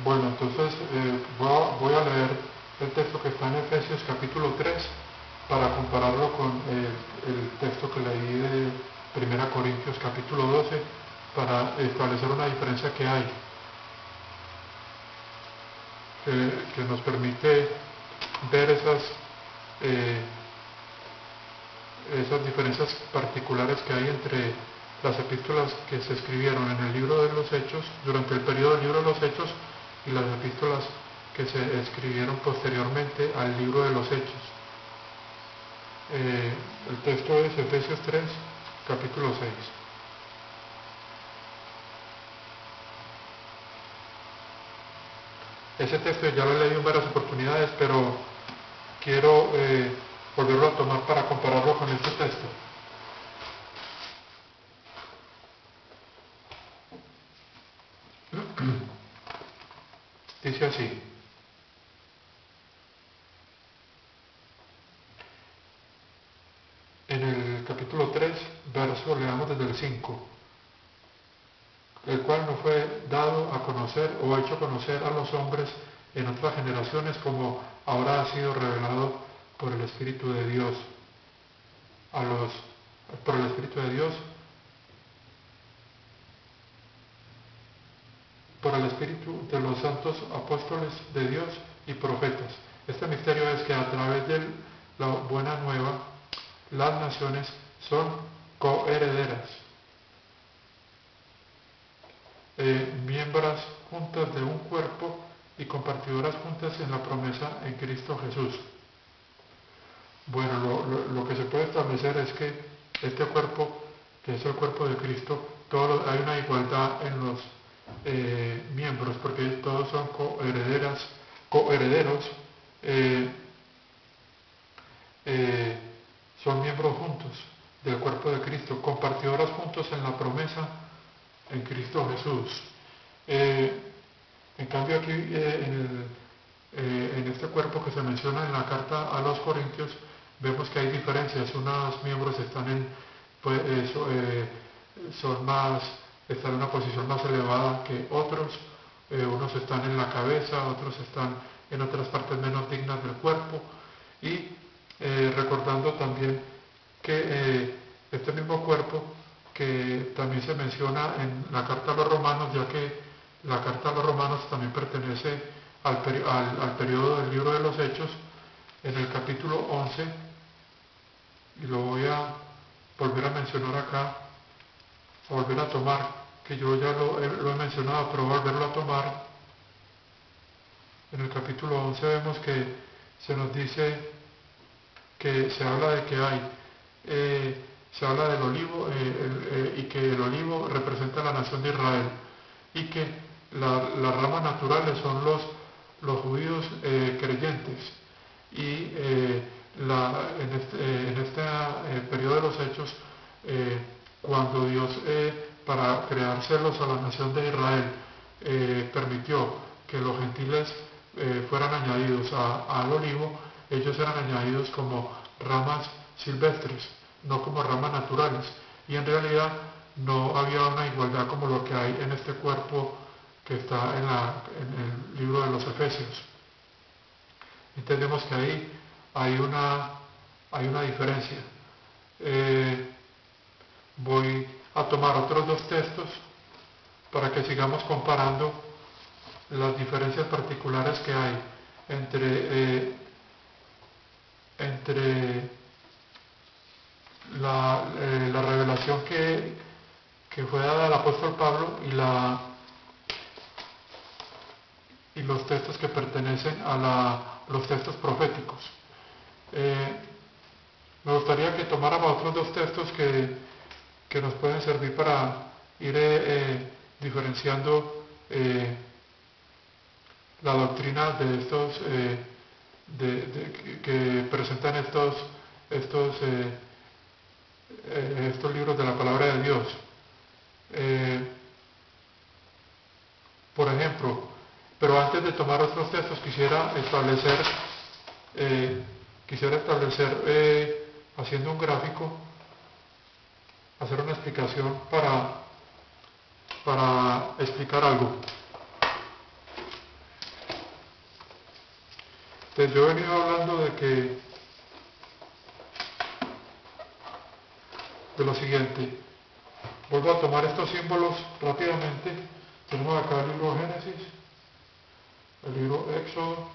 Bueno, entonces voy a leer el texto que está en Efesios capítulo 3 para compararlo con el texto que leí de Primera Corintios capítulo 12 para establecer una diferencia que hay, que nos permite ver eh, esas diferencias particulares que hay entre las epístolas que se escribieron en el libro de los Hechos, durante el periodo del libro de los Hechos, y las epístolas que se escribieron posteriormente al libro de los Hechos. El texto es Efesios 3, capítulo 6. Ese texto ya lo he leído en varias oportunidades, pero quiero volverlo a tomar para compararlo con este texto. Dice así: en el capítulo 3, leamos desde el 5, el cual no fue dado a conocer o hecho conocer a los hombres en otras generaciones, como ahora ha sido revelado por el Espíritu de Dios por el Espíritu de Dios, por el Espíritu de los santos apóstoles de Dios y profetas. Este misterio es que a través de la buena nueva, las naciones son coherederas, miembros juntas de un cuerpo y compartidoras juntas en la promesa en Cristo Jesús. Bueno, lo que se puede establecer es que este cuerpo, que es el cuerpo de Cristo, hay una igualdad en los miembros, porque todos son coherederos, eh, eh, son miembros juntos del cuerpo de Cristo, compartidoras juntos en la promesa en Cristo Jesús. En cambio aquí en este cuerpo que se menciona en la carta a los Corintios, vemos que hay diferencias. Unos miembros pues, están en una posición más elevada que otros, unos están en la cabeza, otros están en otras partes menos dignas del cuerpo, y recordando también que este mismo cuerpo que también se menciona en la carta a los romanos, ya que la carta a los romanos también pertenece al periodo del libro de los Hechos, en el capítulo 11, y lo voy a volver a mencionar acá, a volver a tomar, que yo ya lo he mencionado, pero volverlo a tomar. En el capítulo 11 vemos que se nos dice que se habla de que se habla del olivo, y que el olivo representa la nación de Israel, y que las ramas naturales son los judíos creyentes, y en este periodo de los Hechos, cuando Dios, para crear celos a la nación de Israel, permitió que los gentiles fueran añadidos al olivo, ellos eran añadidos como ramas silvestres, no como ramas naturales, y en realidad no había una igualdad como lo que hay en este cuerpo que está en el libro de los Efesios. Entendemos que ahí hay una diferencia. Voy a tomar otros dos textos para que sigamos comparando las diferencias particulares que hay entre la revelación que fue dada al apóstol Pablo y los textos que pertenecen a los textos proféticos. Me gustaría que tomáramos otros dos textos que nos pueden servir para ir diferenciando la doctrina de estos que presentan estos libros de la palabra de Dios. Por ejemplo, pero antes de tomar otros textos quisiera establecer haciendo un gráfico, hacer una explicación para explicar algo. Entonces yo he venido hablando de lo siguiente. Vuelvo a tomar estos símbolos rápidamente. Tenemos acá el libro Génesis, el libro Éxodo,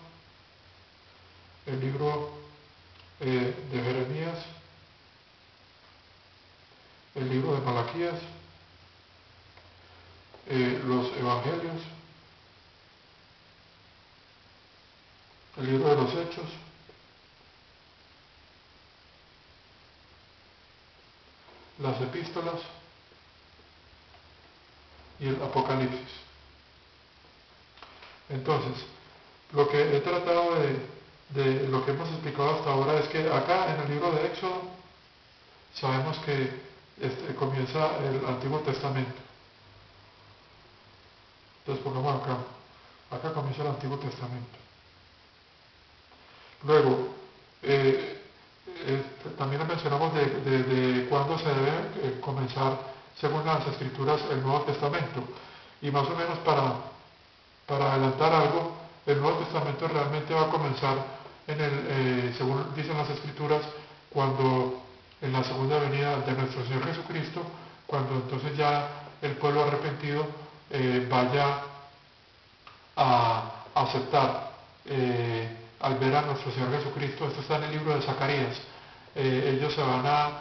el libro de Jeremías, el libro de Malaquías, los Evangelios, el libro de los Hechos, las epístolas y el Apocalipsis. Entonces, lo que he tratado de lo que hemos explicado hasta ahora es que acá en el libro de Éxodo sabemos que comienza el Antiguo Testamento. Entonces pongamos acá comienza el Antiguo Testamento. Luego, también mencionamos de cuándo se debe comenzar, según las Escrituras, el Nuevo Testamento. Y más o menos para adelantar algo, el Nuevo Testamento realmente va a comenzar según dicen las Escrituras, cuando en la segunda venida de nuestro Señor Jesucristo, cuando entonces ya el pueblo arrepentido vaya a aceptar al ver a nuestro Señor Jesucristo. Esto está en el libro de Zacarías. Ellos se van a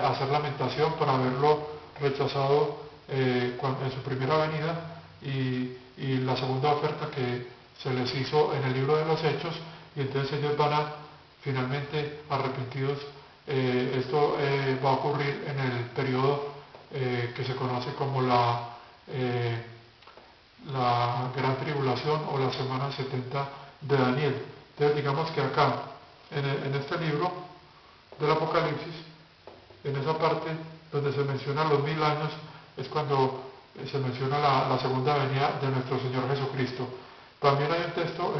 hacer lamentación por haberlo rechazado en su primera venida y la segunda oferta que se les hizo en el libro de los Hechos, y entonces ellos van a finalmente arrepentidos. Esto va a ocurrir en el periodo que se conoce como la gran tribulación o la semana 70 de Daniel. Entonces digamos que acá, en este libro del Apocalipsis, en esa parte donde se menciona los 1000 años, es cuando se menciona la segunda venida de nuestro Señor Jesucristo. También hay un texto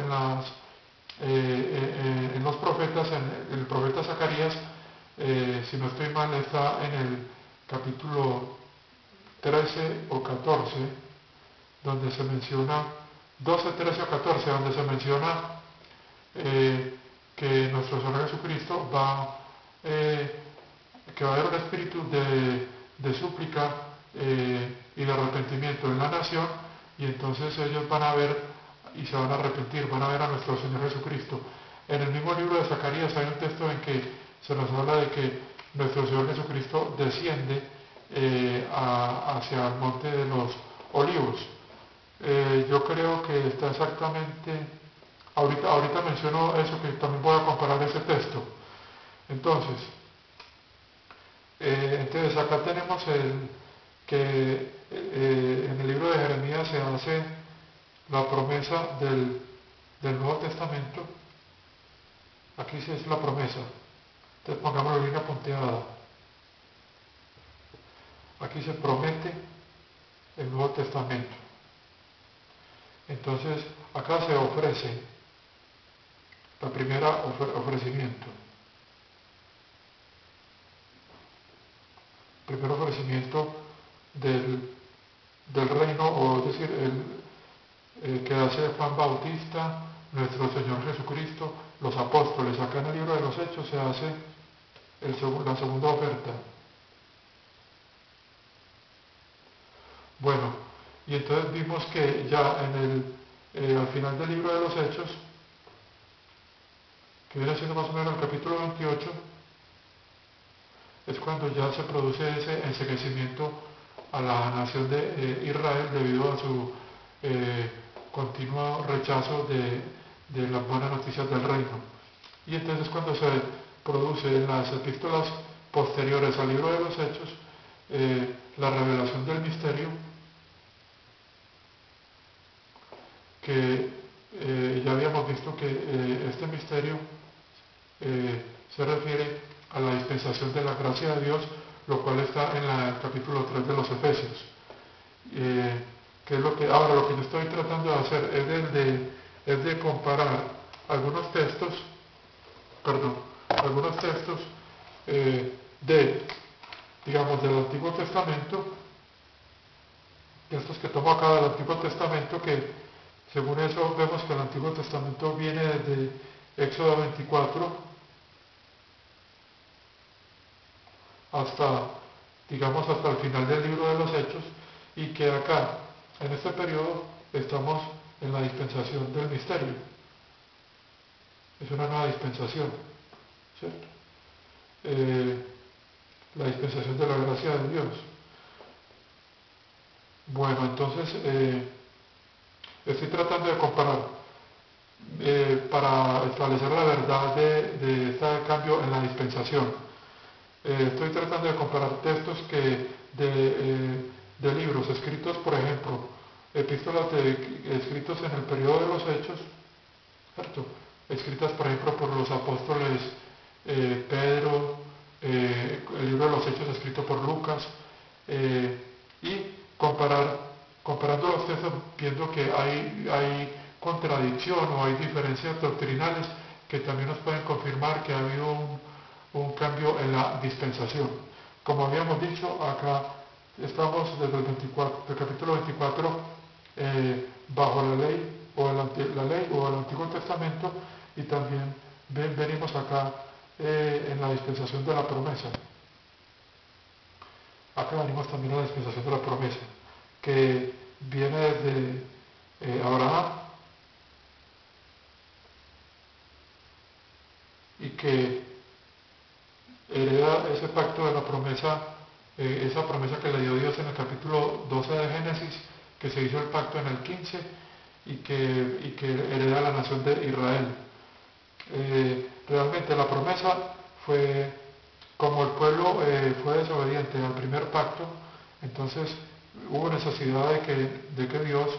en los profetas, en el profeta Zacarías, si no estoy mal, está en el capítulo 13 o 14, donde se menciona, 12, 13 o 14, donde se menciona que nuestro Señor Jesucristo que va a haber un espíritu de súplica y de arrepentimiento en la nación, y entonces ellos van a ver y se van a arrepentir, van a ver a nuestro Señor Jesucristo. En el mismo libro de Zacarías hay un texto en que se nos habla de que nuestro Señor Jesucristo desciende hacia el monte de los olivos. Yo creo que está exactamente, ahorita menciono eso, que también voy a comparar ese texto. Entonces acá tenemos que en el libro de Jeremías se hace la promesa del Nuevo Testamento. Aquí sí es la promesa. Entonces pongámoslo bien punteada. Aquí se promete el Nuevo Testamento. Entonces acá se ofrece la primera ofrecimiento. Primer ofrecimiento del reino, o es decir, el que hace Juan Bautista, nuestro Señor Jesucristo, los apóstoles. Acá en el libro de los Hechos se hace la segunda oferta. Bueno, y entonces vimos que ya al final del libro de los Hechos, que viene siendo más o menos el capítulo 28, es cuando ya se produce ese enceguecimiento a la nación de Israel debido a su continuo rechazo de las buenas noticias del reino. Y entonces cuando se produce en las epístolas posteriores al libro de los Hechos la revelación del misterio, que ya habíamos visto que este misterio se refiere a la dispensación de la gracia de Dios, lo cual está en el capítulo 3 de los Efesios. Que es lo que yo estoy tratando de hacer es de comparar algunos textos digamos, del Antiguo Testamento, de estos que tomo acá del Antiguo Testamento, que según eso vemos que el Antiguo Testamento viene desde Éxodo 24 hasta, digamos, hasta el final del libro de los Hechos, y que acá, en este periodo, estamos en la dispensación del misterio. Es una nueva dispensación, ¿cierto? La dispensación de la gracia de Dios. Bueno, entonces, estoy tratando de comparar para establecer la verdad de este cambio en la dispensación. Estoy tratando de comparar textos de libros escritos, por ejemplo, epístolas escritos en el periodo de los Hechos, ¿cierto? Escritas, por ejemplo, por los apóstoles Pedro, el libro de los Hechos escrito por Lucas, y comparando los textos, viendo que hay contradicción o hay diferencias doctrinales que también nos pueden confirmar que ha habido un cambio en la dispensación. Como habíamos dicho, acá estamos desde el capítulo 24 bajo la ley o el Antiguo Testamento, y también venimos acá en la dispensación de la promesa. Acá venimos también a la dispensación de la promesa, que viene desde Abraham, y que hereda ese pacto de la promesa, esa promesa que le dio Dios en el capítulo 12 de Génesis, que se hizo el pacto en el 15, y que hereda la nación de Israel. Realmente la promesa fue, como el pueblo fue desobediente al primer pacto, entonces hubo necesidad de que Dios,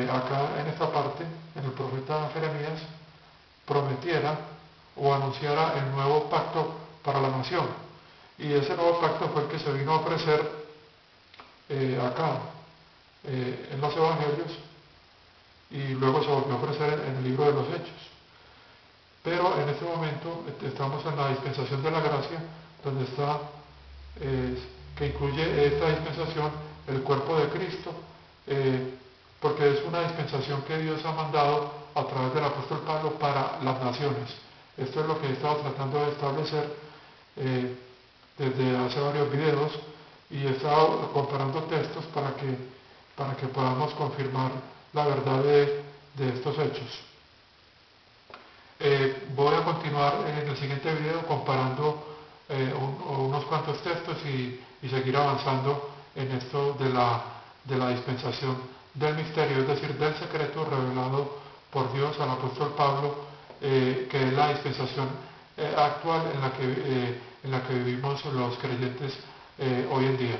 acá en esta parte, en el profeta Jeremías, prometiera o anunciara el nuevo pacto para la nación. Y ese nuevo pacto fue el que se vino a ofrecer acá, en los evangelios, y luego se volvió a ofrecer en el libro de los Hechos. Pero en este momento estamos en la dispensación de la gracia, donde está, que incluye esta dispensación, el cuerpo de Cristo, porque es una dispensación que Dios ha mandado a través del apóstol Pablo para las naciones. Esto es lo que he estado tratando de establecer desde hace varios videos, y he estado comparando textos para que podamos confirmar la verdad de estos hechos. Voy a continuar en el siguiente video comparando unos cuantos textos y seguir avanzando en esto de la dispensación del misterio, es decir, del secreto revelado por Dios al apóstol Pablo, que es la dispensación actual en la que vivimos los creyentes hoy en día.